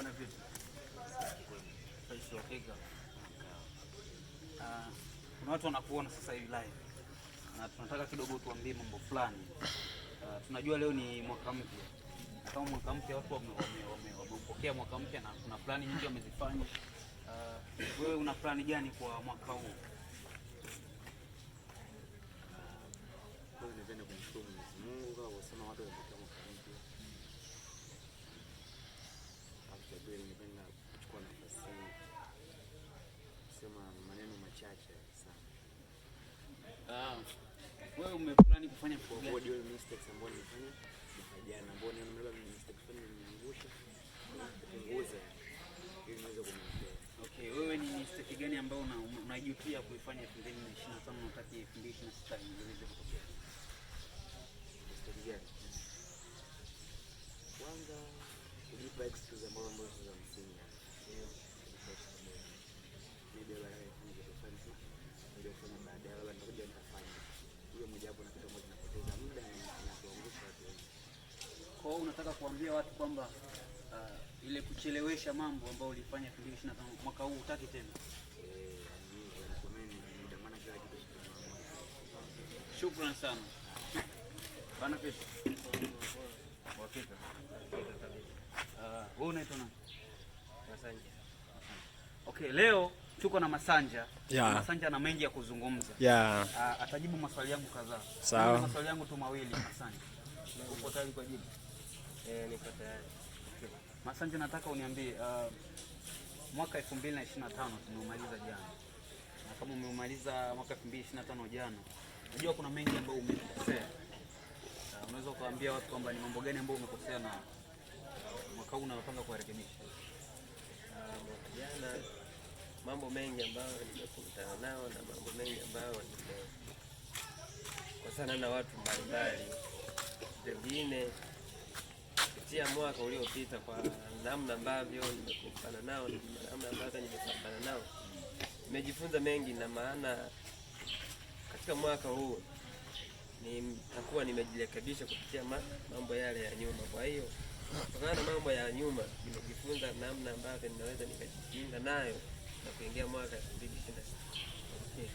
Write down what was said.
Bwana vipi? Kuna watu wanakuona sasa hivi live na tunataka kidogo tuambie mambo fulani. Tunajua leo ni mwaka mpya. Kama mwaka mpya watu wamepokea mwaka mpya na kuna plani nyingi wamezifanya. Wewe una plani gani kwa mwaka huu? Nipende kumshukuru Mwenyezi Mungu kwa kusema watu wamepokea mwaka mpya. Hapo pia nipenda kuchukua nafasi hii kusema maneno machache sana. Wewe umeplani kufanya kwa audio mistakes ambazo nilifanya mwaka jana, ambao nimeona mistakes fulani nimeangusha kupunguza ili niweze kumwekea. Okay, wewe ni mistake gani ambayo unajutia kuifanya 2025 na unataka 2026 iweze kutokea? Mistake gani? Kwanza kujipa excuse ambazo za msingi. Ndio baadaye kufanya baadaye wala nitakuja nitafanya. Hiyo moja hapo na kitu ambacho kinapoteza muda na kuangusha watu wengi. Kwa hiyo unataka kuambia watu kwamba ile kuchelewesha mambo ambayo ulifanya 2025 mwaka huu hutaki tena? Shukrani sana. Bana pesa. Wakika. Wewe unaitwa nani? Masanja. Okay, leo tuko na Masanja. Yeah. Masanja ana mengi ya kuzungumza. Yeah. Atajibu maswali yangu kadhaa. Sawa. Maswali yangu tu mawili Masanja. Uko tayari kwa jibu? Niko tayari. Okay. Masanja, nataka uniambie mwaka 2025 tumemaliza jana. Na kama umemaliza mwaka 2025 jana, unajua kuna mengi ambayo umekosea. Unaweza kuambia watu kwamba ni mambo gani ambayo umekosea na mwaka huu unapanga kurekebisha? Jana mambo mengi ambayo nimekutana nao na mambo mengi ambayo nimekosana na watu mbalimbali, pengine kupitia mwaka uliopita, kwa namna ambavyo nimekutana nao na namna ambavyo nimepambana nao, nimejifunza mengi, na maana katika mwaka huu nitakuwa nimejirekebisha kupitia mambo yale ya nyuma. Kwa hiyo kutokana na mambo ya nyuma nimejifunza namna ambavyo ninaweza nikajikinga nayo na kuingia mwaka 2026. Okay.